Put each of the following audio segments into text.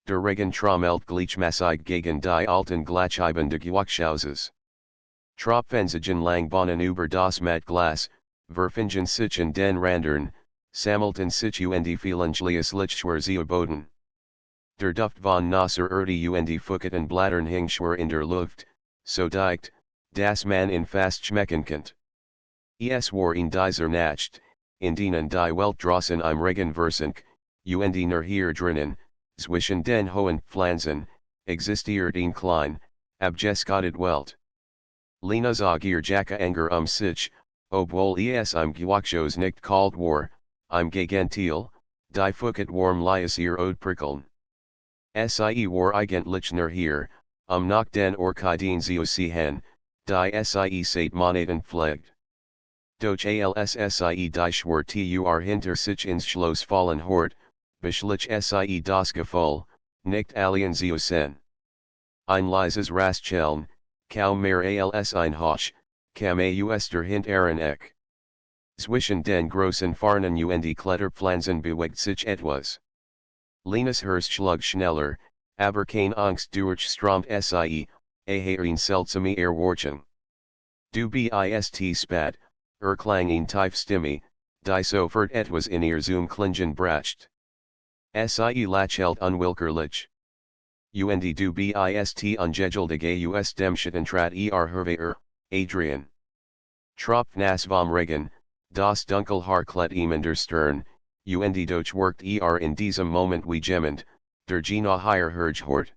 Der Regen trommelt gleichmäßig gegen die alten Gleichheibende Gewächshauses. Tropfendem lang bonnen über das Matt Glas, verfingen sich in den Randern, sammelten sich und vielen Lichtschwärze Boden. Der Duft von Nasser Erde und Fucketen Blattern hing schwer in der Luft, so dicht, dass man ihn fast schmecken konnte. Es war in dieser Nacht, in denen die Welt draußen im Regen versank, und nur hier drinnen, zwischen den hohen Pflanzen, existiert ein klein, abgeschottet Welt. Lena zog ihr Jacke Anger sich, obwohl es im Gewächshaus nicht kalt war, im Gegenteil, die Fucket warm lies ihr Ode prickeln. Sie war eigentlich nur hier, nach den Orchideen zu sehen, die Sie seit Monaten pflegt. Doch als Sie die Schwärze hinter sich ins Schloss fallen hort, beschlich Sie das Gefühl, nicht alien zu sein. Ein leises Rastschellen, kaum mehr als ein Hoch, kam aus der hinteren Ecke. Zwischen den großen Farnen und Kletterpflanzen bewegt sich etwas. Lenas Herz schlug schneller, aber keine Angst durchströmt Sie, ein seltsame Erwartung. Du bist spät, klang ein tief Stimme, die sofort etwas in ihr zum Klingen bracht. Sie lächelt unwillkürlich. Und du bist ungeduldig aus dem Schattentrat Herr Adrian. Tropfnass vom Regen, das Dunkelhaar klet ihm in der Stirn, und doch workt in diesem Moment wie jemand, der Gina hier hort.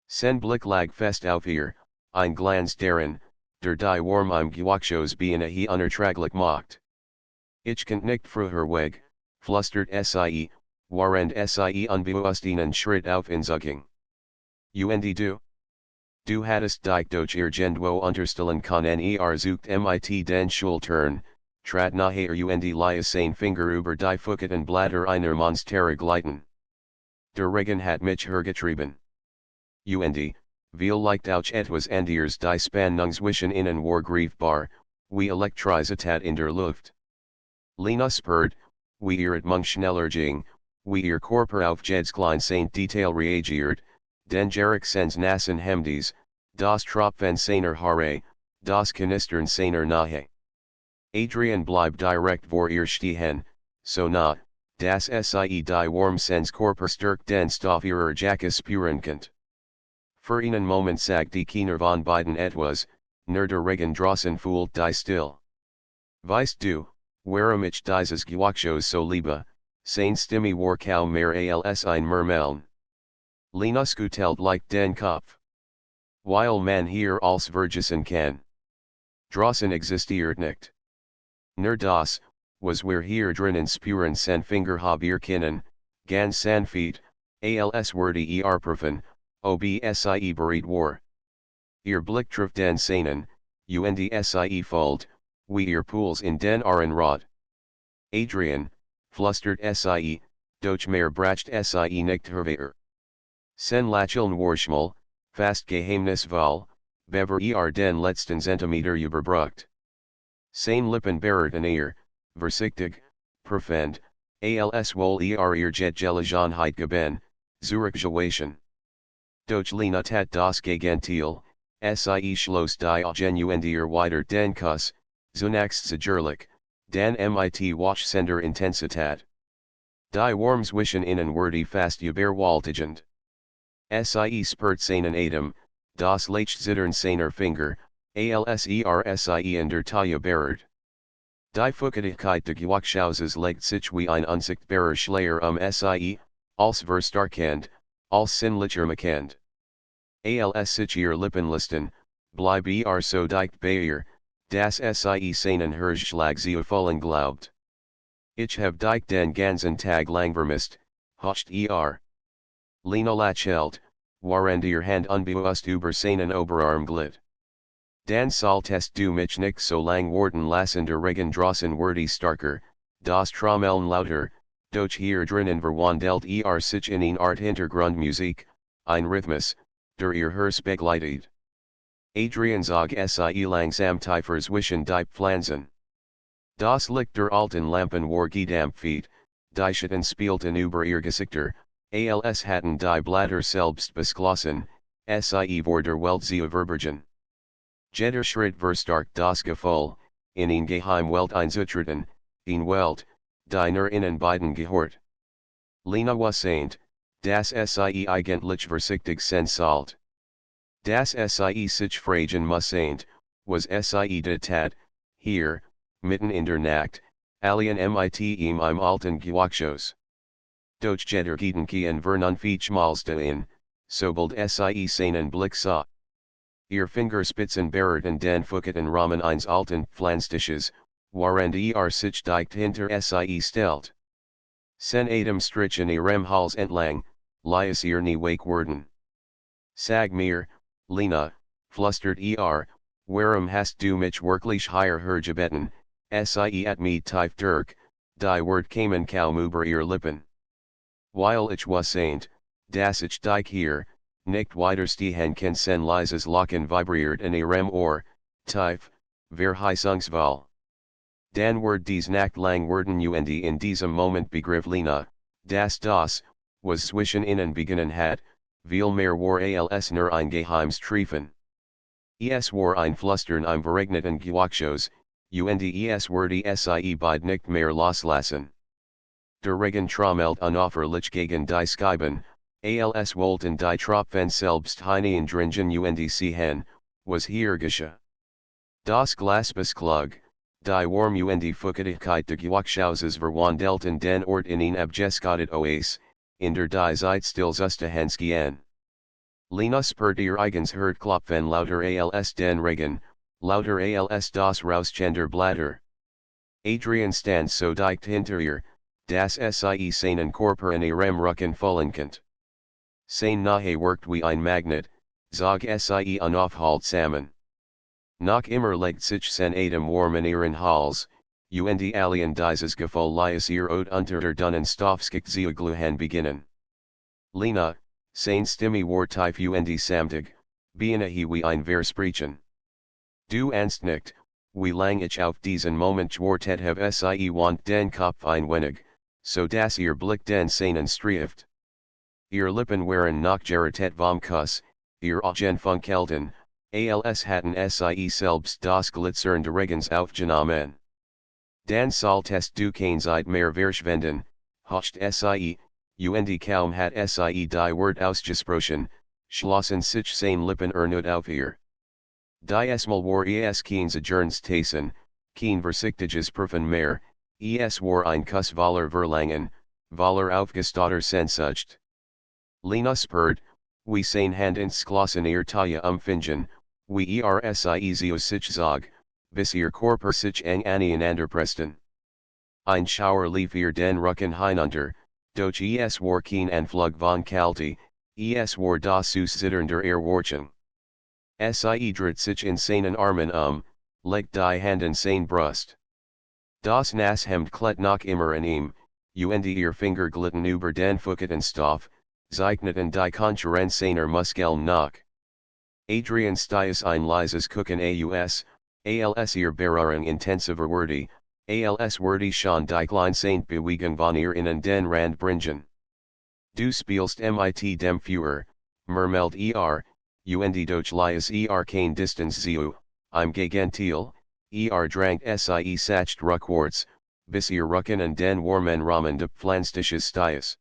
Sen Blick lag fest auf ihr, ein Glanz darin, der die warm im Gewächshaus beinahe unerträglich macht. Ich kann nicht früher weg, flüstert Sie, während Sie unbewusst einen Schritt auf ihn zugging. Und du? Du hattest dich durch irgendwo unterstellen können sucht mit den Schultern, trat nachher und ließ ein Finger über die Fucketen Blätter einer Monstera gleiten. Der Regen hat mich hergetrieben. Und, vielleicht auch etwas anderes die Spannung zwischen ihnen war greifbar, wie Elektrizität in der Luft. Lena spürt, wie ihr Atmung schneller ging, wie ihr Körper auf jedes kleinste Detail reagiert, den Geruchsens nassen Hemdes, das Tropfen seiner Haare, das Knistern seiner Nahe. Adrian blieb direkt vor ihr stehen, so nah, dass Sie die Warmsens Körper stärkt den Stoff ihrer Jacke spüren konnte. Für einen Moment sagte keiner von beiden etwas, nur der Regen draußen fühlt die still. Weißt du, warum ich dieses Gewächshaus so liebe, seine Stimme war kaum mehr als ein Murmeln. Lena schüttelt leicht den Kopf. Weil man hier alles vergessen kann. Draußen existiert nicht. Nur das, was wir hier drinnen spüren sen Finger haben können, ganz sanft, als würde prüfen, ob Sie bereit war. Ihr Blick trifft den seinen, und Sie folgt, wie ihr Pools in den Rot. Adrian, flüstert Sie, doch mehr bracht Sie nicht hervor. Sen lächeln warschmal, fast geheimnisvoll, bever den letzten Zentimeter überbrückt. Seine Lippen berührten ihr, vorsichtig, prüfend, als wohl ihr Gelegenheit geben, zurückzuweichen. Doch Lena tat das Gegenteil, Sie schloss die Augen und ihr weiter den Kuss, zunächst sicherlich, dann mit wachsender Intensität. Die Warm zwischen ihnen wurde fast überwältigend. Sie spürt seinen Atem, das Leichtzittern seiner Finger, als Sie in der Taille berührt. Die Fucketigkeit des Gewächshauses legt sich wie ein unsichtbarer Schleier Sie, als verstarkend, als sinnlicher machend. Als sich ihr Lippen listen, bleib so dicht bei ihr, dass Sie seinen Herzschlag zu fühlen glaubt. Ich hab dich den ganzen Tag lang vermisst, hocht Lena lächelt, während ihr Hand unbewusst über seinen Oberarm glitt. Dan solltest du mich nicht so lang warten lassen der Regen draußen wurde starker, das Trommeln lauter, doch hier drinnen verwandelt sich in eine Art Hintergrundmusik, ein Rhythmus, der ihr Herz begleitet. Adrian zog Sie langsam tiefer zwischen die Pflanzen. Das Licht der alten Lampen war gedampft, die Schatten spielten über ihr Gesichter, als hatten die Blätter selbst beschlossen, sie vor der Welt zu verbergen. Jeder Schritt verstark das Gefühl, in ein Geheimwelt einzutreten, in Welt, die nur innen beiden gehört. Lena was das sie eigentlich vorsichtig sein sollt. Das sie sich fragen muss was sie de tat, hier, mitten in der Nacht, alien mit im alten Gewächshaus. Doch jeder Gedanke en Vernunftmals in, sobald sie seinen Blick sah. Ihr Fingerspitzen berührten den Fußboden Rahmen eines alten Pflanztisches, während sich dicht hinter sie stellt. Sen Adam strichen ihrem Hals entlang, lies ihr nie wake worden. Sag mir, Lena, flüstert warum hast du mich wirklich hierher hergebeten, sie at me tief durch, die Wort kamen kaum über ihr Lippen. Weil ich was dass ich dich hier, nicht widerstehen kann sen leises Lachen vibriert in ihrem Ohr, tief, Verheisungsvoll. Dan word dies Nacht lang werden und in diesem Moment begriff Lena, das was zwischen ihnen beginnen hat, viel mehr war als nur ein geheimes Treffen. Es war ein Flüstern im Verregneten Gewächshaus, und es wurde sie beid nicht mehr loslassen. Der Regen trommelt unaufhörlich gegen die Scheiben, als wollten die Tropfen selbst hineindringen und sehen, was hier geschah. Das Glas beschlug, die Warm und Feuchtigkeit des Gewächshauses verwandelten den Ort in ein abgeschottet Oase, in der die Zeit stillzustand gehen. Lena spürt ihr eigens Herzklopfen lauter als den Regen, lauter als das Rauschen der Blätter. Adrian stand so dicht hinter ihr, dass sie seinen Körper in ihrem Rücken fühlen Sein Nahe wirkt wie ein Magnet, zog sie unaufhaltsam. Noch immer legt sich sen Adam warm in ihren Hals, und alien dieses Gefühl lies ihr unter der dünnen Stoffschicht zu glühen beginnen. Lena, sein Stimme war tief und samtig, beinahe wie ein Versprechen. Du ahnst nicht, wie lang ich auf diesen Moment gewartet habe sie want den Kopf ein wenig, so dass ihr Blick den seinen streift. Ihr Lippen waren noch gerrettet vom Kuss, ihr Augen funkelten, als hatten sie selbst das glitzernde Regens aufgenommen. Dan solltest du keine Zeit mehr verschwenden, hocht sie, und kaum hat sie die Wort ausgesprochen, schlossen sich seine Lippen erneut auf ihr. Diesmal war kein Adjournstassen, kein vorsichtiges Prüfen mehr, war ein Kuss voller Verlangen, voller aufgestatter Sehnsucht. Lena spürt, wie sein Hand ins Glas in ihr Taille umfingen, wie sie so sich zog, bis ihr Körper sich eng aneinanderpressten. Ein Schauer lief ihr den Rücken hinunter, doch es war kein Anflug von Kälte, es war das zitternde Erwartung. Sie dreht sich in seinen Armen legt die Hand in seine Brust. Das Nasshemd klebt noch immer in ihm, und ihr Finger glitten über den Fußboden Stoff, zeichneten die Konturren seiner Muskeln nach. Adrian stiess ein leises Kuchen als ihr Berührung intensiver wurde, als wurde schon die kleine Bewegung von ihr in den Rand bringen. Du spielst mit dem Feuer, murmelt und doch lies kein Distanz zu, im Gegenteil, drank sie sacht rückwärts, bis ihr Rücken in den warmen Rahmen des Pflanztisches stiess.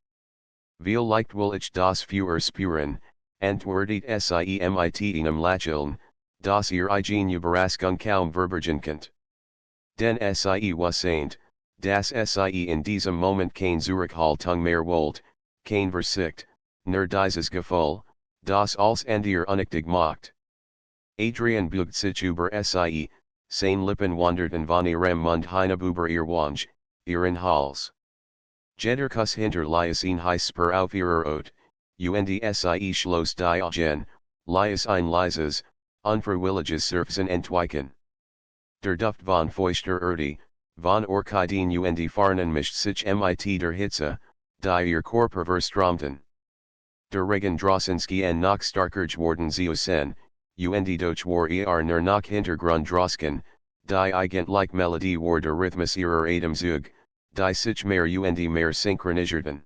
Viel leicht will ich das Feuer spüren, antwortet sie mit einem Lächeln, das ihr eigen Überraschung kaum verbergen könnt. Denn sie was dass sie in diesem Moment kein Zurückhaltung mehr wollt, kein Verzicht, nur dieses Gefühl, das als an ihr unnichtig macht. Adrian beugt sich über sie, seine Lippen wanderten von ihrem Mund hinab über ihr Wange, ihren Hals. Jeder Kuss hinterließ ihn Spur auf ihrer Haut, und sie schloss die Augen, lies ein leises, unfreiwilliges Seufzen entweichen. Der Duft von feuchter Erde, von Orchideen und Farnen mischt sich mit der Hitze, die ihr Körper verstromten. Der Regen Drossenski en noch starker geworden zu sein, und doch war nur noch Hintergrund drosken, die eigentlich Melodie war der Rhythmus ihrer Atemzug, die sich mehr und mehr synchronisierten.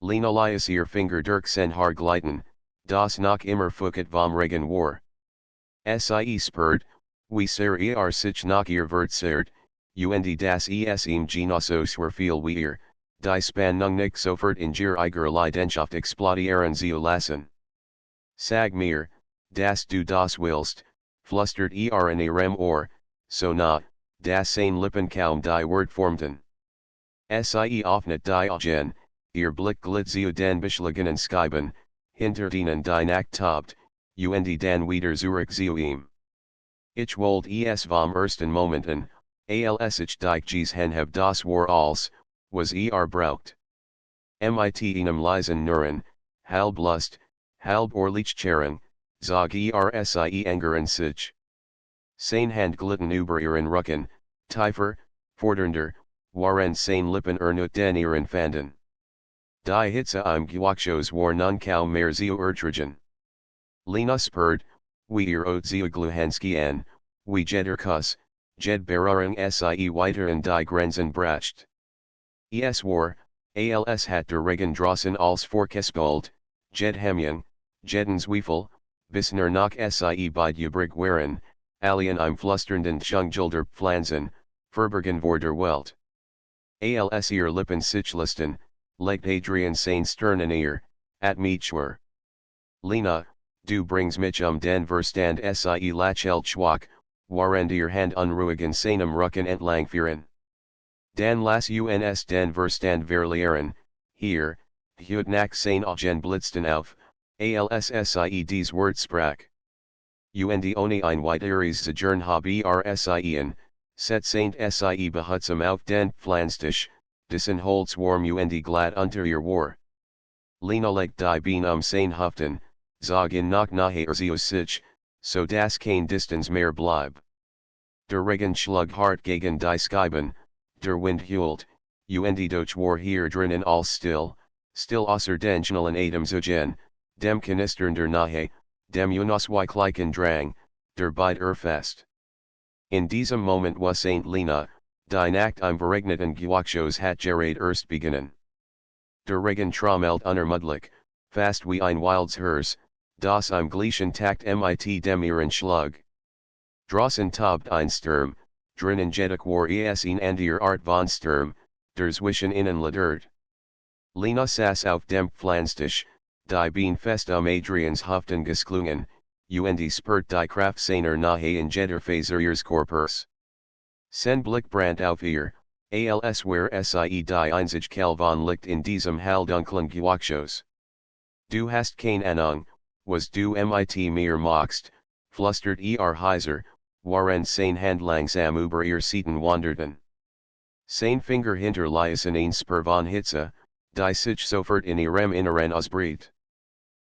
Lena Lias ihr Finger durch sen Haar gleiten, das noch immer Fucket vom Regen war. Sie spurt, wie sehr sich nach ihr verzehrt, und das es ihm genosso schwerfiel wie ihr, die Spannung nicht sofort in ihrer eiger Leidenschaft explodieren zu lassen. Sag mir, dass du das willst, flüstert in ihrem Ohr, so nah, dass seine Lippen kaum die Wort formten. Sie öffnet die Augen, ihr Blick glitt zu den beschlagenen Scheiben, hinter denen die Nacht tobt, und dann wieder zurück zu ihm. Ich wollte es vom ersten Momenten, als ich dich gesehen hab das war alles, was braucht. Mit einem leisen Knurren, halb Lust, halb Orlichcherung, zog sie angern sich. Seine Hand glitten über ihren Rücken, tiefer, fordernder, waren seine Lippen ernut den ihren Fanden. Die Hitze im Gewächshaus war nun kaum mehr zu ertragen. Lena spurt, wie ihr zu Gluhanski an, wie jeder Kuss, jed Berührung sie weiteren die Grenzen bracht. Es war, als hat der Regen draußen als vorgespult, jed Hemmung, jeden Zweifel, bis noch sie beid übrig waren, allen im flüsternden Dschungel der Pflanzen, verborgen vor der Welt. Als ihr Lippen sich listen, legt Adrian seine Stirn ihr, at mich schwör. Lena, du bringst mich den Verstand sie lachelt schwach, während ihr Hand unruhig in seinem Rücken entlang führen. Dan las uns den Verstand verlieren, hier, hut nach seine Augen blitzten auf, als sie dies Wort sprach. Und ohne ein weiteres Zagern habe sie set seint sie behutsam auf den Pflanztisch, dessen Holz warm und glatt unter ihr war. Lena legt die Beine seine Hüften, zog in noch nachher zu sich, so dass kein Distanz mehr blieb. Der Regen schlug hart gegen die Scheiben, der Wind heulte, und doch war hier drinnen alles still außer den schnellen Atemzügen, dem Knistern der Nahe, dem unausweichlichen Drang, der beid fest. In diesem Moment was Saint Lena, die Nacht im Verregneten Gewächshaus hat gerade erst beginnen. Der Regen trommelt unermüdlich, fast wie ein wildes Herz, das im gleichen Takt mit dem ihren Schlag. Draußen tobt ein Sturm, drinnen jedoch war es ein anderer Art von Sturm, der zwischen ihnen ladert. Lena saß auf dem Pflanztisch, die Beine fest Adrians Hüften gesklungen, und spürt die Kraft seiner Nahe in jeder Faser ihres Körpers. Sein Blick brannt auf ihr, als wär sie die einzige Kelvon Licht in diesem helldunklen Gewächshaus. Du hast keine Ahnung, was du mit mir machst, flüstert heiser, während seine Hand langsam über ihr Seiten wanderten. Seine Finger hinterließen ein Spur von Hitze, die sich sofort in ihrem Inneren ausbricht.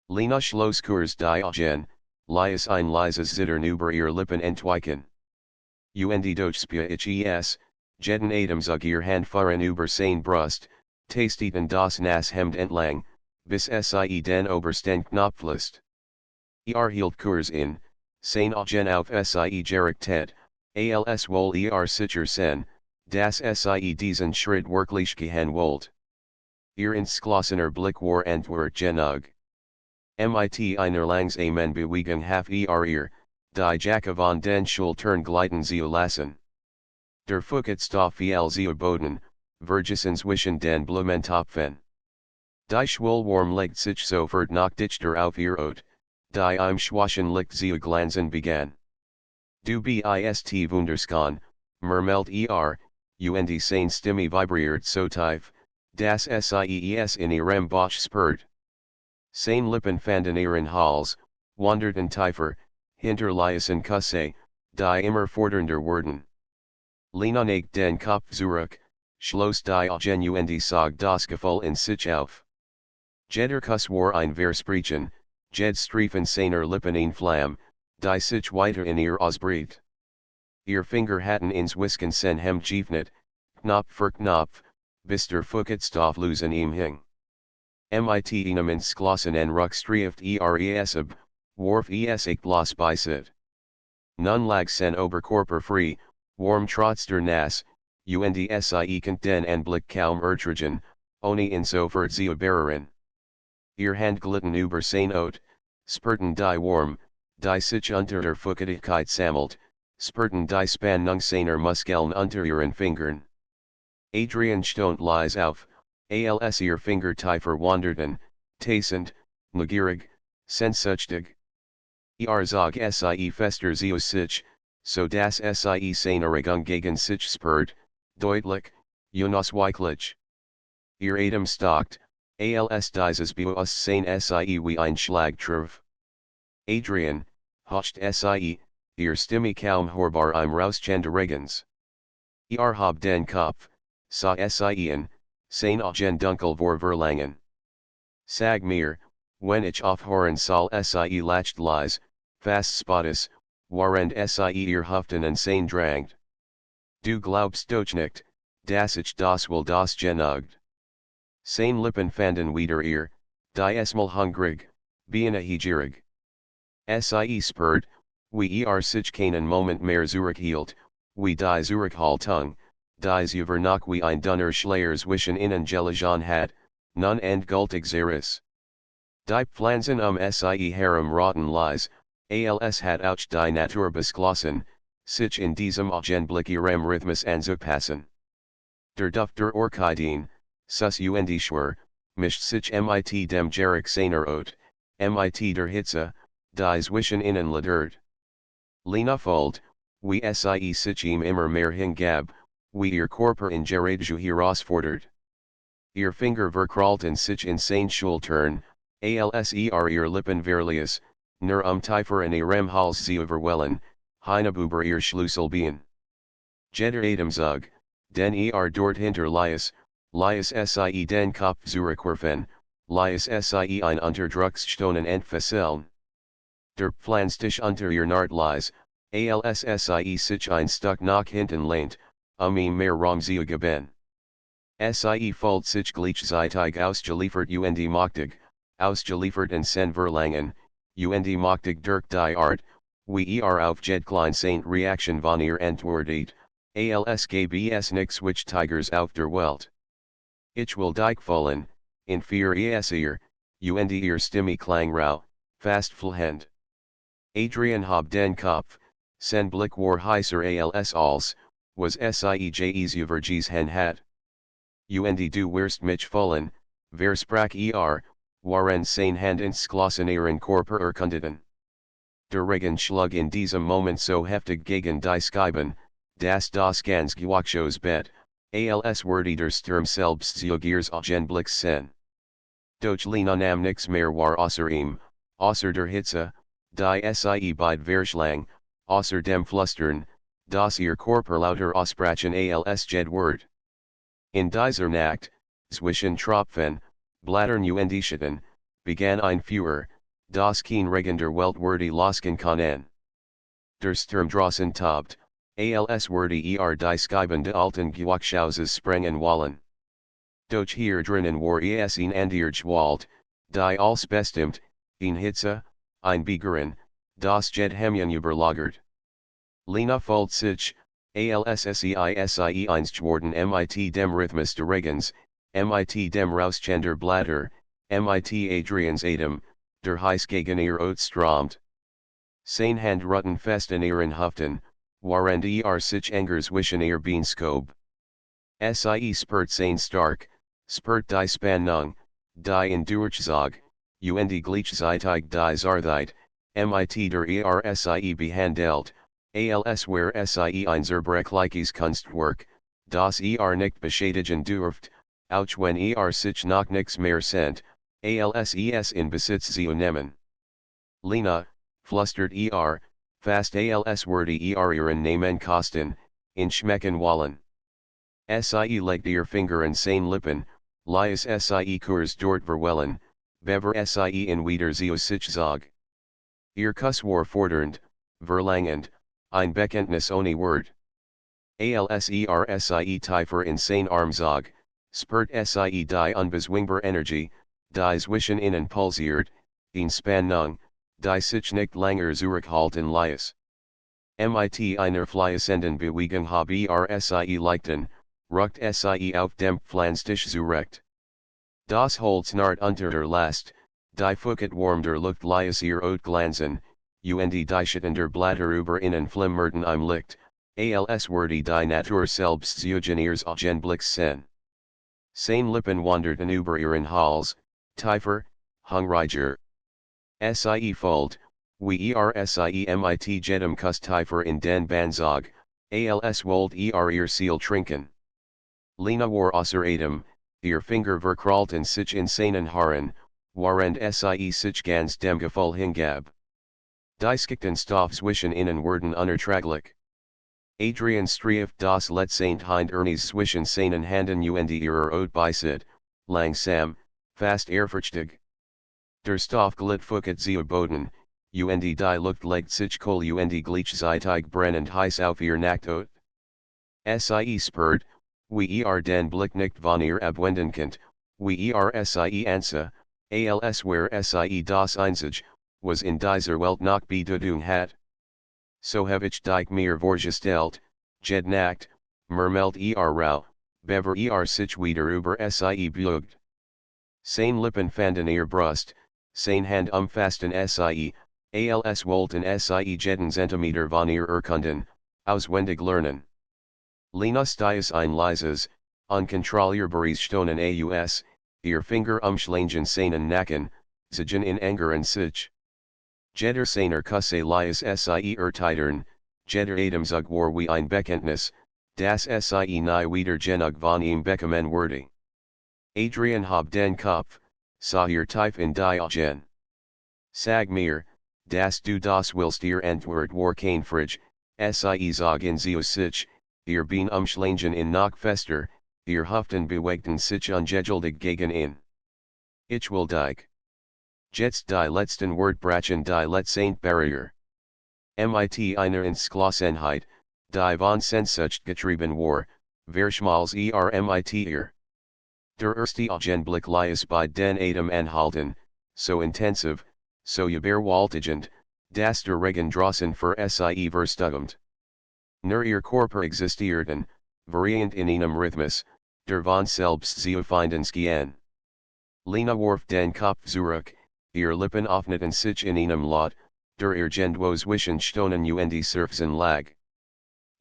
Lena schloss kurz die Augen, ließ ein leises Zittern über ihr Lippen entweichen. Und doch spür ich jeden Atemzug ihr Hand fahren über seine Brust, tasteten das nass Hemd entlang, bis sie den obersten Knopf löst. Hielt kurz in, seine Augen auf sie gerichtet, als wohl sicher sein, dass sie diesen Schritt wirklich gehen wollt. Ihr entschlossener Blick war antwort genug. Mit einer langsamen Bewegung ihr, die Jacke von den Schultern gleiten zu lassen. Der Fußstoff fiel zu Boden, vergessen zwischen den Blumentopfen. Die Schwellwarm legt sich sofort noch dichter auf ihr Ot, die im Schwachen Licht zu glanzen begann. Du bist wunderschön, murmelt und seine Stimme vibriert so tief, dass sie es in ihrem Bauch spürt. Seine Lippen fanden ihren Hals, wanderten tiefer, hinterließen Küsse, die immer fordernder wurden. Lena neigt den Kopf zurück, schloss die Augen und sog das Gefühl in sich auf. Jeder Kuss war ein Versprechen, jed Streifen seiner Lippen ein Flamme, die sich weiter in ihr ausbricht. Ihr Finger hatten ins Wisconsin Hemd geöffnet, Knopf für Knopf, bis der Fußstoff losen ihm hing. Mit einem entschlossenen Ruck strieft ab, warf es ich bloß bei sit. Nun lag sen Oberkörper frei, warm trotz der Nass, und sie konnte den Anblick kaum ertragen, ohne insofort zu überreden. Ihr Handglitten über sein Ot, Spurten die Warm, die sich unter der Feuchtigkeit sammelt, Spurten die Spannung seiner Muskeln unter ihren Fingern. Adrian stöhnt leise auf, als ihr Finger tiefer wanderten, tastend, neugierig, sehnsüchtig. Zog sie fester zu sich, so dass sie seine Regung gegen sich spürt, deutlich, unausweichlich. Ihr Atem stockt, als dieses Bewusstsein sie wie ein Schlag traf. Adrian, hocht sie, ihr Stimme kaum hörbar im Rauschen der Regens. Hab den Kopf, sah sie an, sein Augen dunkel vor Verlangen. Sag mir, wenn ich aufhören soll sie lacht leise, fast spottis, während sie ihr Hüften an sein drangt. Du glaubst doch nicht, dass ich das will das genügt. Sein Lippen fanden wieder ihr, die esmal hungrig, beinahe. Sie spürt, wie sich keinen Moment mehr zurückhielt, wie die Zurückhaltung, die über noch wie ein dünner Schleier zwischen ihnen gelegen hat, nun endgültig zerriss. Die Pflanzen sie herum rotten leise, als hat auch die Natur beschlossen, sich in diesem Augenblick ihrem Rhythmus anzupassen. Der Duft der Orchideen, sus schwer, mischt sich mit dem Geruch seiner Ot, mit der Hitze, die zwischen ihnen ladert. Lena folgt, wie sie sich immer mehr hingab, wie ihr Körper in Geräte herausfordert. Ihr Finger verkrallten sich in sein Schultern, als ihr Lippen verlies, nur tiefer in ihrem Hals zu überwellen, hinüber ihr Schlüsselbein. Jeder Atemzug, den dort hinterlies, sie den Kopf zurückwerfen, sie ein Unterdrucksstonen entfesseln. Der Pflanztisch unter ihr Nartlies, als sie sich ein Stück nach hinten lehnt, ihm mehr Raum zu geben. Sie fühlt sich gleichzeitig ausgeliefert und machtig, ausgeliefert und sen Verlangen, und machtig durch die Art, wie ihr auf jedklein Saint Reaction von ihr antwortet, als gäbe es nix which Tigers auf der Welt. Ich will dich fallen, in vier ihr, und ihr Stimme klang rau, fast flehend. Adrian hab den Kopf, sen Blick war heiser als, was sie überges hen hat. Und du wirst mich fallen, versprach waren sein Hand ins Glossen ihren Körper erkundeten. Der Regen schlug in diesem Moment so heftig gegen die Scheiben, dass das ganz Gewächshaus Bett, als wurde der Sturm selbst zu ihres Augenblicks sen. Doch Lena nam nix mehr war außer ihm, außer der Hitze, die sie beid verschlang, außer dem Flüstern, das ihr Körper lauter ausbrachen als Jedwort. In dieser Nacht, zwischen Tropfen, Blattern und Schatten, begann ein Feuer, das kein Regen der Welt würde losgehen können. Der Sturm draußen tobt, als würde die Scheiben des alten Gewächshauses sprengen wollen. Doch hier drinnen war es ein anderer Gewalt, die als bestimmt, in Hitze, ein Begeren, das Jedhemien überlagert. Lena fühlt sich, als sie einst worden mit dem Rhythmus der Regens, mit dem Rauschen der Blätter, mit Adrians Atem, der heiß gegen ihr Ot strömt. Sein Hand rutten fest in ihren Hüften, während sich enger zwischen ihr Beine schob. Sie spürt sein stark, spürt die Spannung, die in Durchzug, und gleichzeitig die Zartheit, mit der sie behandelt, als wär sie ein zerbrechliches Kunstwerk, das nicht beschädigen dürft, auch wenn sich noch nix mehr sehnt, als es in Besitz zu nehmen. Lena, flüstert fast als würde ihren Namen kosten, in schmecken wollen. Sie legt ihr Finger an sein Lippen, leise sie kurz dort verwellen, bever sie in wieder zu sich zog. Ihr Kuss war fordernd, verlangend, ein Bekenntnis ohne Wort. Als sie tiefer in sein Arm zog, spürt sie die unbezwingbare Energie, die zwischen ihnen pulsiert, in Spannung, die sich nicht länger zurückhalten ließ. Mit einer fließenden Bewegung habe sie leichten, ruckt sie auf dem Pflanztisch zurecht. Das Holz nart unter der Last, die Fucket warmder Luft lies ihr Ot glanzen, und die Schittender Blätter über innen flimmerten im Licht, als wordy die Natur selbst zeugen ihres Augenblicks sen. Seine Lippen wanderten über ihren Hals, tiefer, hungriger. Sie folgt, wie sie mit jedem Kuss tiefer in den Banzog, als wollt ihr Ziel trinken. Lena war außer Atem, ihr Finger verkrallten sich in seinen Haaren, während sie sich ganz dem Gefühl hingab. Die Skichten Stoff zwischen ihnen wurden unerträglich. Adrian strieft das Letzte hind Ernies zwischen seinen Handen und ihrer Ot beisit, langsam, fast ehrfurchtig. Der Stoff glitt Fucket zu Boden, und die Luft legt sich kohl und gleichzeitig brennend heiß auf ihr Nacktot. Sie spürt, wie den Blick nicht von ihr abwenden könnt, wie sie ansa, als where sie das Einzige, was in dieser Welt noch Bedeutung hat. So have ich dich mir vorgestellt, jed Nacht, murmelt Rau, bever sich wieder über sie beugt. Seine Lippen fanden ihr Brust, seine Hand umfassten sie, als wollten sie jeden Zentimeter von ihr erkunden, auswendig lernen. Lena stiess ein leises, unkontrollierbares Stonen aus, ihr Finger umschlangen seinen Nacken, zigen in Angeren sich. Jeder seiner Kusse lies sie ertitern, jeder Atemzug war wie ein Bekenntnis, das sie nie wieder genug von ihm bekommen würde. Adrian hob den Kopf, sah ihr tief in die Augen. Sag mir, dass du das willst ihr Antwort war kein Frage, sie zog in sich, ihr Bein umschlangen in noch fester, ihr Hüften bewegten sich ungeduldig gegen ihn. Ich will dich. Jetzt die letzten Wortbrachen die letzte Barriere. Mit einer Entschlossenheit, die von Sehnsucht getrieben war, verschmals mit ihr. Der erste Augenblick lies bei den Atem anhalten, so intensiv, so überwältigend, dass der Regen draußen für sie verstummte. Nur ihr Körper existierten, variant in einem Rhythmus, der von selbst zu finden schien. Lena warf den Kopf zurück, ihr Lippen öffneten sich in einem Laut, der irgendwo zwischen Stonen und Surfsen lag.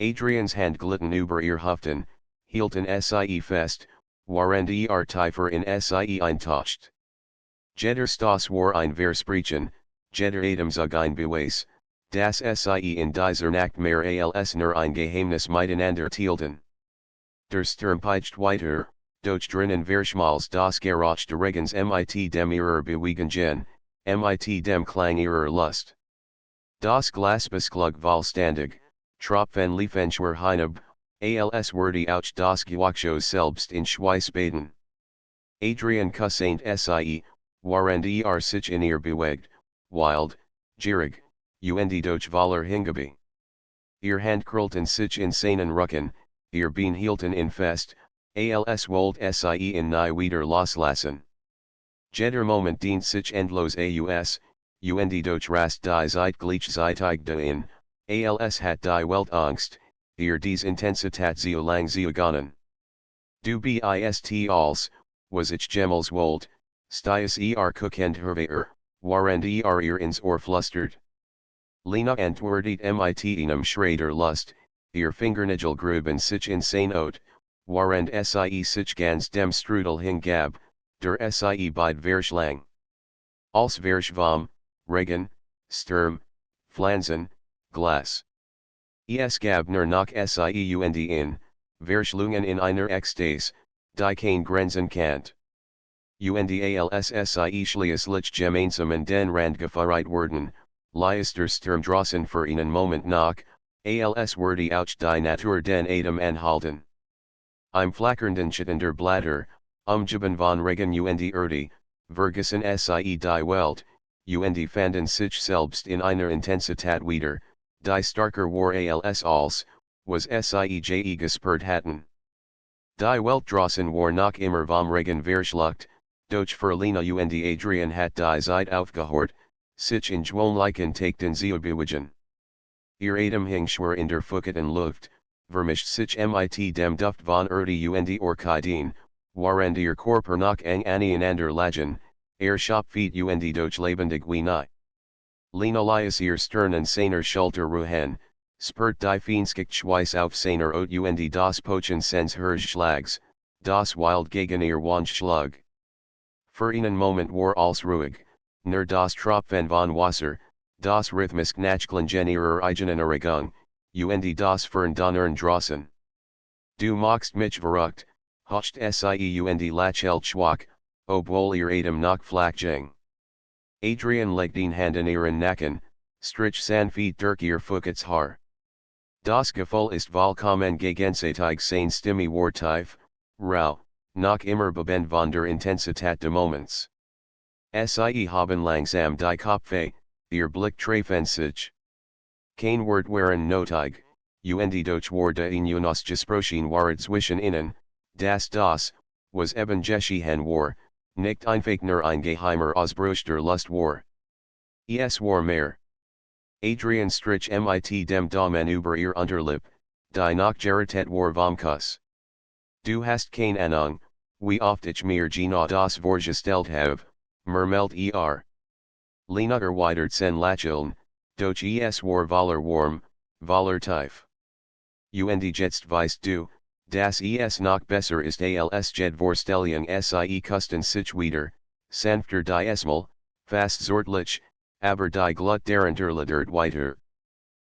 Adrians Hand glitten über ihr Hüften, hielten sie fest, während tiefer in sie eintaucht. Jeder Stoß war ein Versprechen, jeder Atemzug ein Beweis, dass sie in dieser Nacht mehr als nur ein Geheimnis miteinander teilten. Der Sturm peitscht weiter, doch drinnen verschmals das Geräusch des Regens mit dem ihrer Bewegung, mit dem Klang ihrer Lust. Das Glas besklug vollständig, tropfenliefenschwer hinab, als würde auch das Gewächshaus selbst in Schweiß baden. Adrian kussaint sie, während sich in ihr bewegt, wild, gierig, und durch Waller hingabe. Ihr Hand krüllten sich in seinen Rücken, ihr Bein hielten in fest, als wollt sie in nie wieder loslassen. Jeder Moment dient sich endlos aus, und durch rast die Zeit gleichzeitig dahin, als hat die Welt Angst, ihr dies Intensität so lang gegangen. Du bist als, was ich jemals wollt, stiess guckend hervor, während ihr ins Ohr flüstert. Lena antwortet mit einem Schrei der Lust, ihr Fingernägel gruben sich in sein Ot, während sie sich ganz dem Strudel hingab, der sie beid verschlang. Als vom, Regen, Sturm, Pflanzen, Glas. Es gab nur noch sie und in, Verschlungen in einer Ekstase, die kein Grenzen kannt. Und als sie schließlich gemeinsam den Rand gefeiert wurden, lies der Sturm draußen für einen Moment noch, als würde auch die Natur den Atem anhalten. Im flackernden Schittender Blätter, umgeben von Regen und Erde, vergessen sie die Welt, und fanden sich selbst in einer Intensität wieder, die starker war als, was sie je gespürt hatten. Die Welt draußen war noch immer vom Regen verschluckt, doch für Lena und Adrian hat die Zeit aufgehört, sich in gewohnlichen Takten zu bewegen. Ihr Atem hing schwer in der Fucketen Luft, vermischt sich mit dem Duft von Erde und Orchideen, Waren ihr Körper noch eng aneinander lagen, Shop feet und doch lebendig wie nie. Lena lias ihr Sternen seiner Schulter ruhen, spurt die Feenskicht Schweiß auf seiner Haut und das Pochen sens Herzschlags, das Wild gegen ihr Wandschlag. Für einen Moment war alles ruhig, nur das Tropfen von Wasser, das rhythmisch Nachklingen ihrer eigenen Erregung, und das Fern donnern draußen. Du machst mich verrückt, hocht sie und lachelt schwach, obwohl ihr Atem noch flachging. Adrian legt den Hand in ihren Nacken, strich sanft durch ihr Fuchs Haar. Das Gefühl ist vollkommen gegenseitig sein Stimme war tief, rau, noch immer bebend von der Intensität des Moments. Sie haben langsam die Kopfe, ihr Blick treffen sich. Kein Wort waren notig, und doch war de Unus gesprochen war zwischen ihnen, das was eben geschehen war, nicht einfach nur ein geheimer Ausbruch der Lust war. Es war mehr. Adrian strich mit dem Daumen über ihr Unterlip, die noch gerät war vom Kuss. Du hast keine Ahnung, wie oft ich mir genau das vorgestellt habe, murmelt Lena erweitert sen Lächeln, doch es war voller warm, voller tief. Und jetzt weißt du, dass es noch besser ist als jed Vorstellung sie Kusten sich wieder, sanfter die Esmal, fast zortlich, aber die Glut darunterliedert weiter.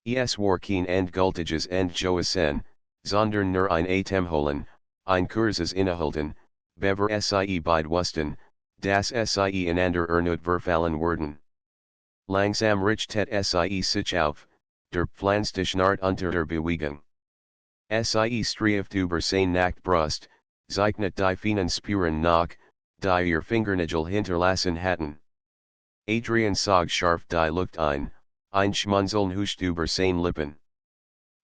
Es war kein endgültiges Endjoesen, sondern nur ein Atemholen, ein kurzes Innehalten, bever sie beid wussten, dass sie einander ernut verfallen wurden. Langsam richtet sie sich auf, der Pflanztisch nart unter der Bewegung. Sie streift über sein Nacktbrust, zeichnet die feinen Spuren nach, die ihr Fingernägel hinterlassen hatten. Adrian sog scharf die Luft ein Schmunzeln huscht über sein Lippen.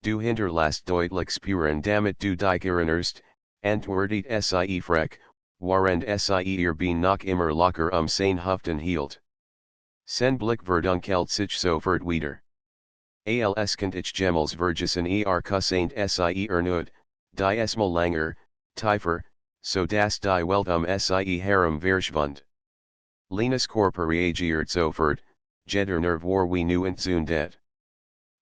Du hinterlasst deutlich Spuren damit du dich erinnerst, antwortet sie frech, während sie ihr Bein noch immer locker sein Hüften hielt. Sen Blick verdunkelt sich sofort wieder. Als kent ich Gemmels Vergessen Kussaint sie ernut, die Esmal langer, tiefer, so dass die Welt sie herum verschwand. Lenas Körper reagiert sofort, jeder Nerv war wie zundet.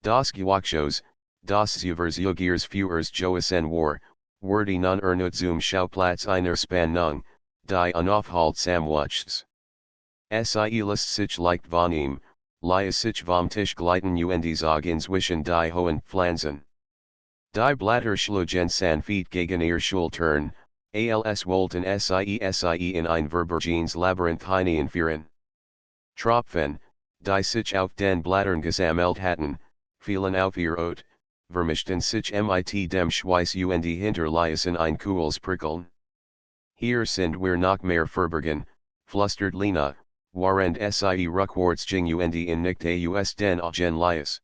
Das Gewachshaus, das Übers Führers Joesen war die nun ernut zum Schauplatz einer Spannung, die unaufhaltsam wuchs. Sie lässt sich leicht von ihm, lies sich vom Tisch gleiten und zog inzwischen die hohen Pflanzen. Die Blätter schlugen sanft gegen ihr Schultern, als wollten sie in ein verborgenes Labyrinth hineinführen. Tropfen, die sich auf den Blättern gesammelt hatten, fielen auf ihr Haut, vermischten sich mit dem Schweiß und hinterließen ein cooles Prickeln. Hier sind wir noch mehr verborgen, flüstert Lena, während sie rückwärts ging und in nicht aus den Augen lies.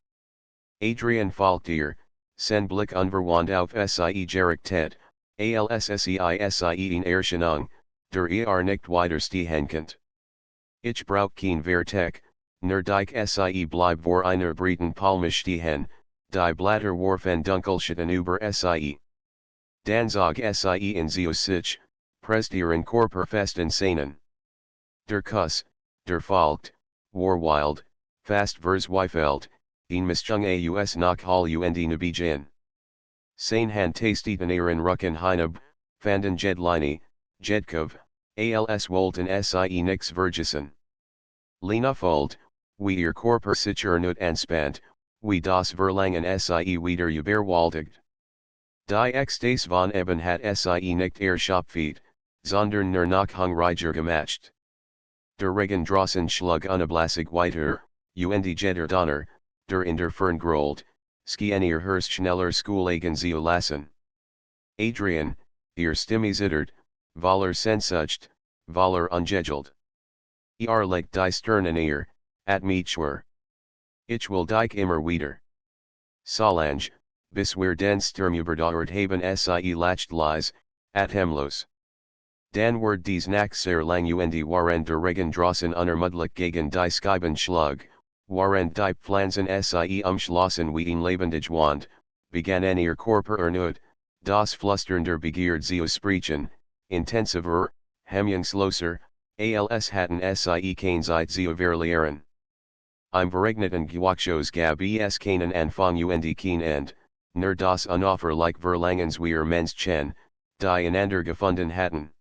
Adrian folgt ihr, sen Blick unverwandt auf sie gerichtet, als sie in Erscheinung, der nicht widerstehen könnt. Ich brauch kein Vertek, nur dich sie bleib vor einer breiten Palme stehen, die Blätter warfen Dunkelschatten über sie. Dann zog sie in sie sich, presst ihren Körper fest in seinen. Der Kuss, der folgt, war wild, fast verzweifelt, in Mischung aus noch Hall und Nabijan. Sein Hand tasteten ihren Rücken hinab, fanden Jedline, Jedkov, als wollten sie nix vergessen. Lena folgt, wie ihr Körper sich ernut anspannt, wie das Verlangen sie wieder überwältigt. Die Ekstase von eben hat sie nicht erschöpft, sondern nur noch hungriger gemacht. Der Regen draußen schlug unablässig weiter, und jeder Donner, der in der Fern grollt, skien ihr Hörst schneller Schoolegen zu lassen. Adrian, ihr Stimme zittert, voller Sehnsucht, voller ungejelt. Legt die Sternen ihr, at mich schwör. Ich will dich immer wieder. Solange, bis wir den Sturm überdauert haben sie lacht lies, atemlos. Dan ward dies nach sehr lang und waren der Regen draußen unermüdlich gegen die Scheiben schlug, waren die Pflanzen sie umschlossen wie ein lebendig Wand, begannen ihr Körper ernut, das Flüstern der Begierde zu sprechen, intensiver, hemjungsloser, als hatten sie keine Zeit zu verlieren. Im Verregneten Gewächshaus gab es keinen Anfang und kein Ende, nur das Unoffer like Verlangens wir Menschen, die einander gefunden hatten.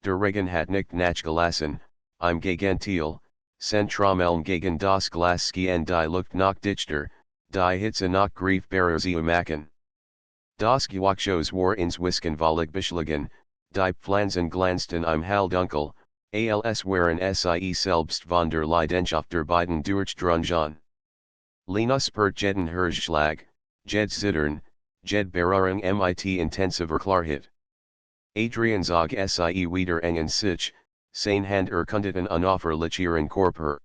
Der Regen hat nicht nachgelassen, im Gegenteil, Zentrameln gegen das Glas und die Luft noch dichter, die Hitze noch greifbarer zu machen. Das Gewächshaus war ins Wissenwallig beschlagen, die Pflanzen glanzten im Halldunkel, als waren sie selbst von der Leidenschaft der beiden durchdrungen. Linus per jeden Herzschlag, jed Zittern, jed Berührung mit intensiver Klarheit. Adrian zog sie wieder engen sich, sein Hand erkundeten unauffällig ihren Körper.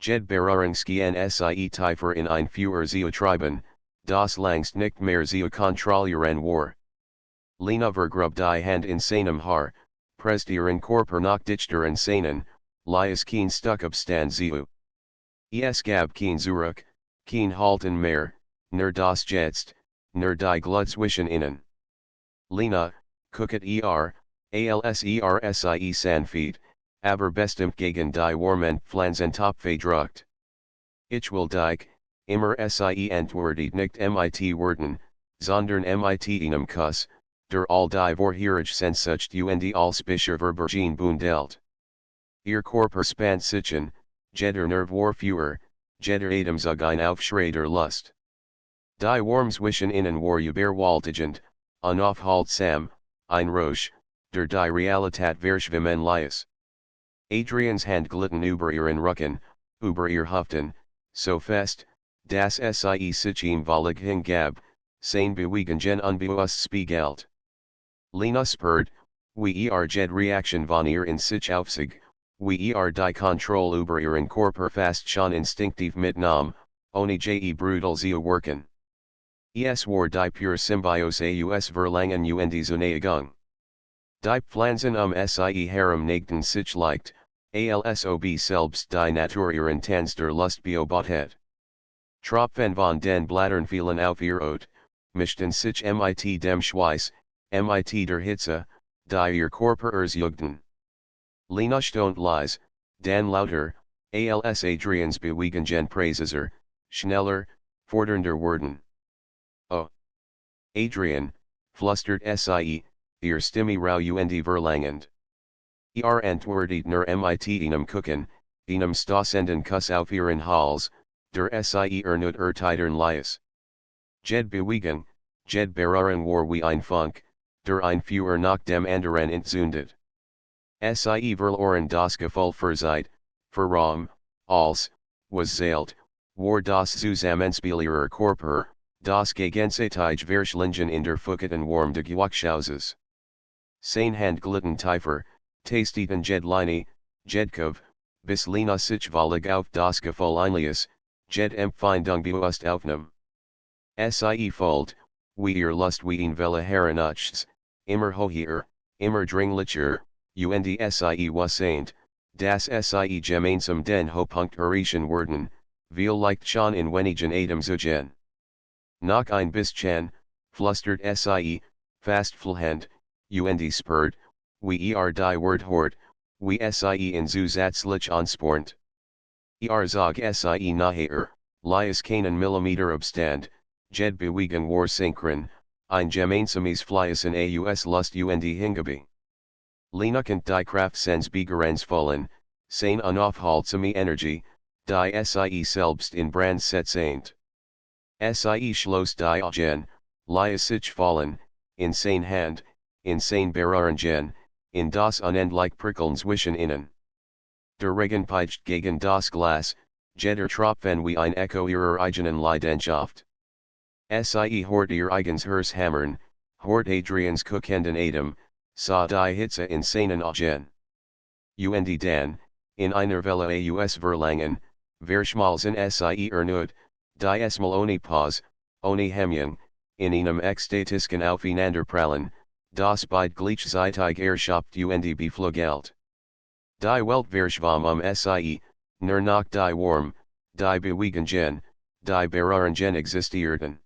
Jed Berührungsgehen sie tiefer in ein Feuer zu treiben, das längst nicht mehr zu kontrollieren war. Lena vergrub die Hand in seinem Haar, presst ihren Körper noch dichter an seinen, lies kein Stück Abstand zu. Es gab kein Zurück, kein Halten mehr, nur das Jetzt, nur die Glut zwischen ihnen. Lena, gucket sie sanft, aber bestimmt gegen die warmen Pflanzen topfedruckt. Ich will dich, immer sie antwortet nicht mit Worten, sondern mit einem Kuss, der all die Vorherige Sehnsucht und als Bischer Verbergen bundelt. Ihr Körper spannt sich an, jeder Nerv war Feuer, jeder Atem zog ein Aufschrei der Lust. Die Warm zwischen ihnen war überwältigend, unaufhaltsam, ein Rausch, der die Realität verschwimmen ließ. Adrians Hand glitten über ihren Rücken, über ihr Hüften, so fest, dass sie sich ihm völlig hingab, sein Bewegungen unbewusst spiegelt. Lena spürt, wie jed Reaktion von ihr in sich aufzog, wie die Kontrolle über ihren Körper fast schon instinktiv mitnahm, ohne je brutal zu wirken. Es war die pure Symbiose aus Verlangen und Zuneigung. Die Pflanzen sie herum negten sich leicht, als ob selbst die Natur ihren Tanz der Lust beobachtet. Tropfen von den Blättern fielen auf ihr Ot, mischten sich mit dem Schweiß, mit der Hitze, die ihr Körper erzeuгten. Lena stöhnt leise, dann lauter, als Adrians Bewegungen präziser, schneller, fordernder wurden. Oh! Adrian, flüstert sie, ihr Stimme rau und verlangend. Antwortet nur mit einem Kucken, einem stoßenden Kuss auf ihren Hals, der sie nicht erteilen ließ. Jed Bewegung, jed Berührung war wie ein Funk, der ein Feuer nach dem anderen entzündet. Sie verloren das Gefühl für Zeit, für Raum, als, was zählt, war das Zusammenspiel ihrer Körper, das gegenseitige Verschlingen in der feuchten Warm des Gewächshauses. Sein Hand glitten tiefer, tasteten jed Linie, jed Kov, bis Lena sich völlig auf das Gefühl einließ, jed Empfindung bewusst aufnahm. Sie folgt, wie ihr Lust wie ein Welle heranachts, immer höher, immer dringlicher, und sie wassaint, dass sie gemeinsam den Höhepunkt erreichen werden, vielleicht schon in wenigen Atemzügen. Noch ein bisschen, flüstert sie, fast flehend, und spürt, wie die Wort hort, wie sie in zusätzlich anspornt. Zog sie nachher, lies keinen Millimeter Abstand, jed Bewegung war synchron, ein gemeinsames Fließen aus Lust und Hingabe. Lena kennt die Kraftsensbegrenzvollen, sein unaufhaltsame Energie, die sie selbst in Brand setzt. Sie schloss die Augen, lies sich fallen, in sein Hand, in sein Berührungen, in das unendlich Prickeln zwischen ihnen. Der Regen peitscht gegen das Glas, jeder Tropfen wie ein Echo ihrer eigenen Leidenschaft. Sie hort ihr eigens Herz hammern, hort Adrians kuckenden Atem, sah die Hitze in seinen Augen. Und dann, in einer Welle aus Verlangen, verschmalzen sie erneut, die mal ohne Pause, ohne Hemmung, in einem ekstatischen Aufeinanderprallen, das beid gleichzeitig erschöpft und beflügelt. Die Welt verschwamm sie, nur noch die Warm, die Bewegungen, die Berührungen existierten.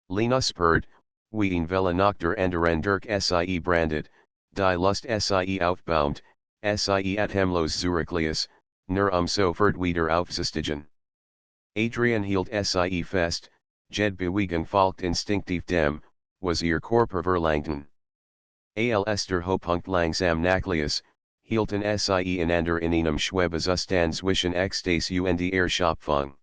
Lena spürt, wie ein Welle nach der anderen durch sie brandet, Die Lust sie outbound, sie at hemlos Zurichlius, nur sofort wieder aufzustigen. Adrian hielt sie fest, jed bewegen folgt instinktiv dem, was ihr Körper verlangten. Als der Hopunkt langsam nachließ, hielten sie einander in einem Schwebezustand zwischen Ecstasy und Erschöpfung.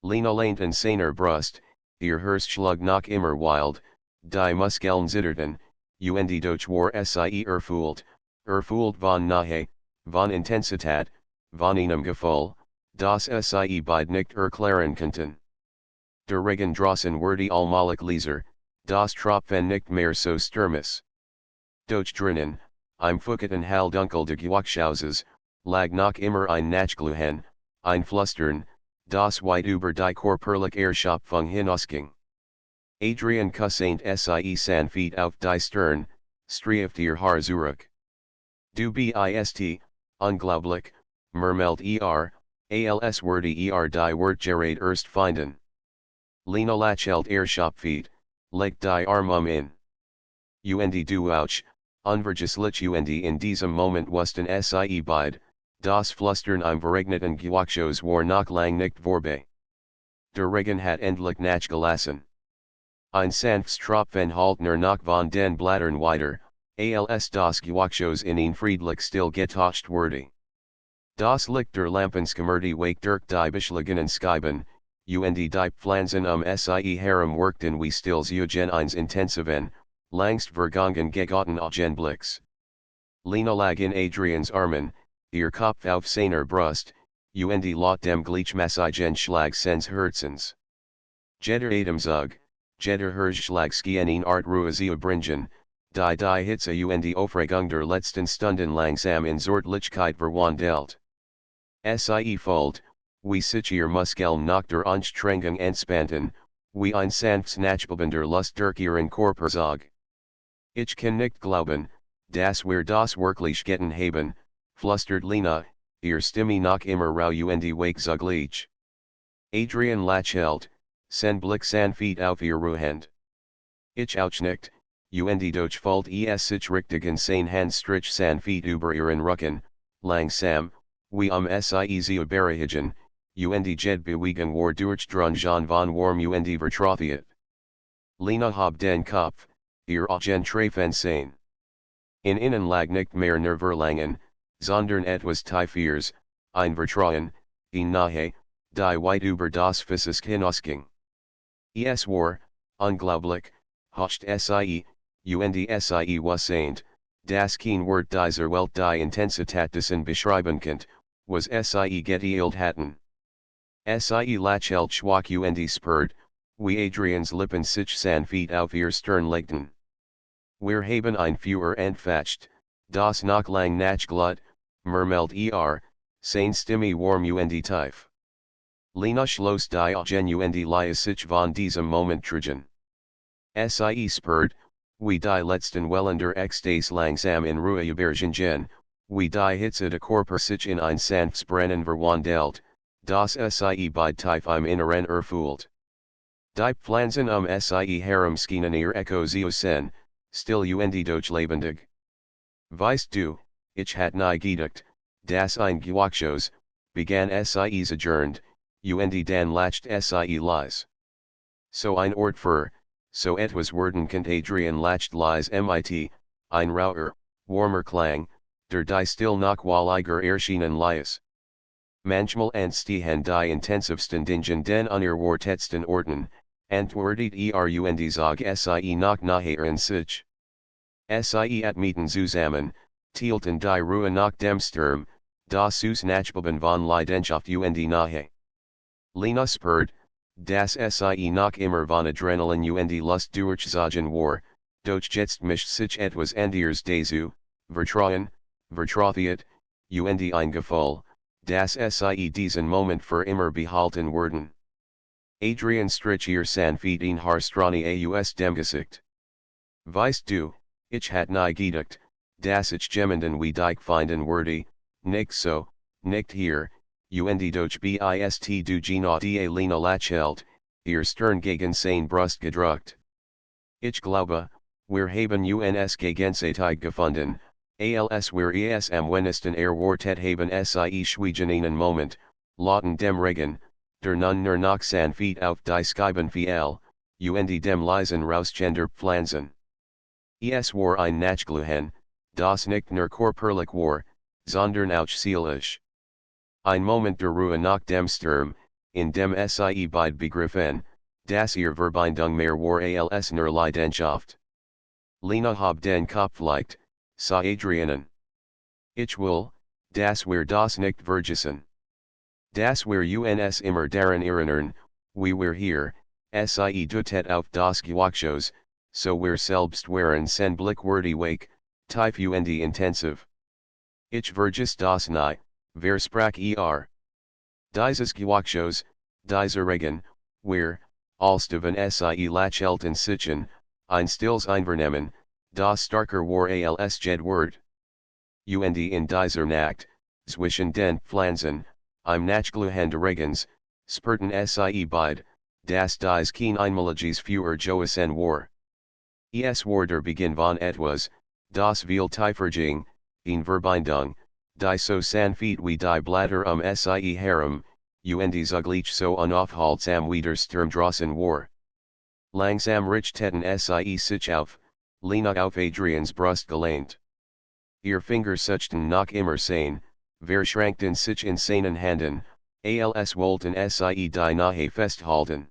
Lena lehnt an seiner Brust, ihr Herzschlag noch immer wild, die Muskeln zitterten, und doch war sie erfüllt von Nahe, von Intensität, von einem Gefühl, das sie beide nicht erklären konnten. Der Regen draußen wurde allmählich leiser, das Tropfen nicht mehr so stürmisch. Doch drinnen, im Verregneten Gewächshauses, lag noch immer ein Nachglühen, ein Flüstern, das weit über die körperliche Erschöpfung hinausging. Adrian kussaint sie sanft auf die Stirn, streift ihr Haar zurück. Du bist, unglaublich, murmelt als würde die Wort gerät erst finden. Lena lächelt erschöpft, legt die Arm in. Und du auch, unvergesslich und in diesem Moment wussten sie beide, das Flüstern im Verregneten Gewächshaus war noch lang nicht vorbei. Der Regen hat endlich nachgelassen. Ein sanftes Tropfen halt nur noch von den Blättern weiter, als das Gewächshaus in ein friedlich still getaucht wurde. Das Licht der Lampenskimmerte wagt durch die beschlagenen Scheiben, und die Pflanzen sie herum wirkten wie stills eugen eines intensiven, langst vergangen gegotten Augenblicks. Lena lag in Adrians Armen, ihr Kopf auf seiner Brust, und laut dem gleichmäßigen Schlag seines Herzens. Jeder Atemzug, jeder Herzschlag schien eine Art Ruhe zu erbringen, die Hitze und Aufregung der letzten Stunden langsam in Sorglichkeit verwandelt. Sie folgt, wie sich ihr Muskeln nach der Anstrengung entspannten, wie ein sanftes Nachbeben der Lust durch ihren Körper zog. Ich kann nicht glauben, dass wir das wirklich getan haben, flüstert Lena, ihr Stimme noch immer rau und wake zugleich. Adrian lächelt, sen Blick sanft auf ihr Ruhend. Ich auch nicht, und doch folgt sich richtig in sein Handstrich sanft über ihren Rücken, langsam, wie sie zu beruhigen, und jed bewegen war durchdrungen von warm und vertrautheit. Lena hob den Kopf, ihr Augen trafen sein. In innen lag nicht mehr nur Verlangen, sondern etwas Tiefes, ein Vertrauen, ein Nahe, die weit über das Physisch hinausging. Es war, unglaublich, hocht sie, und sie wusseint, das kein Wort dieser Welt die Intensität dessen beschreiben könnt, was sie geteilt hatten. Sie lächelt schwach und spürt, wie Adrians Lippen sich sanft auf ihr Stirn legten. Wir haben ein Feuer entfacht, das noch lang nachglut, murmelt sein Stimme warm und tief. Lena schloss die Augen und ließ sich von diesem Moment tragen. Sie spürt, wie die letzten Wellen der Ekstase langsam in Ruhe übergingen, wie die Hitze der Körper sich in ein sanftes Brennen verwandelt, das sie beide tief im Inneren erfüllt. Die Pflanzen sie herum schienen ihr Echo zu sein, still und doch lebendig. Weißt du, ich hat nie gedacht, dass ein Gewächshaus, begann sie zerrend, und dann lacht sie leise. So ein Ort für, so etwas werden könnt Adrian lacht leise mit, ein rauer, warmer Klang, der die still noch walliger erschienen ließ. Manchmal entstehen die intensivsten Dingen den unerwartetsten Orten, antwortet und zog sie noch nachher in sich. Sie atmeten zusammen, teilten die Ruhe nach dem Sturm, das Nachbeben von Leidenschaft und Nahe. Lena spürt, dass sie noch immer von Adrenalin und Lust durchzogen war, doch jetzt mischt sich etwas anderes dazu, Vertrauen, Vertrautheit, und ein Gefühl, dass sie diesen Moment für immer behalten werden. Adrian strich ihr sanft ein Haarstrani aus dem Gesicht. Weißt du, ich hat nie gedacht, dass ich jemanden wie dich finden würde, nicht so, nicht hier, und doch bist du genau die Lena lächelt, ihr Stirn gegen sein Brust gedrückt. Ich glaube, Wir haben uns gegen Zeit gefunden, als wir es am wenigsten erwartet haben sie schwiegen einen Moment, lauten dem Regen, der nun nur noch sanft auf die Scheiben fiel, und dem leisen Rauschen der Pflanzen. Es war ein Nachglühen, das nicht nur körperlich war, sondern auch seelisch. Ein Moment der Ruhe nach dem Sturm, in dem sie beide begriffen, dass ihr Verbindung mehr war als nur Leidenschaft. Lena hab den Kopf leicht, sah Adrianen. Ich will, dass wir das nicht vergessen. Dass wir uns immer daran erinnern, wie wir hier, sie dutet auf das Gewächshaus, so wir selbst waren sen blickwürdig wake, tief und intensiv. Ich vergiss das nie, versprach Dieses Gewächshaus, dieser Regen, wir, Alsteven sie lachelten sichen, ein stills Einvernehmen, das starker war als Jedwort. Und in dieser Nacht, zwischen den Pflanzen, im Nachglühen des Regens, spurten sie beide, dass dies kein einmaliges für Joasen war. Es war der Beginn von etwas, das viel tiefer ging, in Verbindung, die so sanft wie die Blätter sie herum, und zugleich so unaufhaltsam wie der Sturm draußen war. Langsam richteten sie sich auf, Lena auf Adrians Brust gelehnt. Ihr Finger suchten noch immer sein, verschränkten sich in seinen Händen, als wollten sie die Nahe festhalten.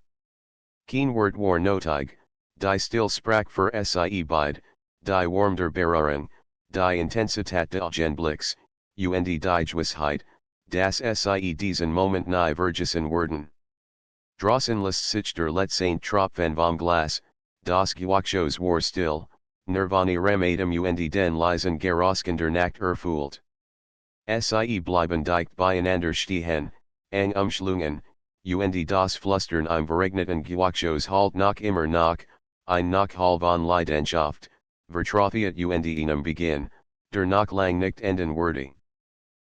Kein Wort war nötig, die still sprach für sie beide, die Warm der Berührung, die Intensität des Blicks, und die Gewissheit, dass sie diesen Moment nie vergessen würden. Draußen lässt sich der letzte Tropfen vom Glas, das Gewächshaus war still, Nirvana rematem und den leisen Geruchs der Nacht erfüllt. Sie bleiben dicht beieinander stehen, eng umschlungen, und das Flüstern im Verregneten Gewächshaus halt noch immer noch, ein Nachhall von Leidenschaft, vertrautheit und einem Beginn, der noch lang nicht enden würde.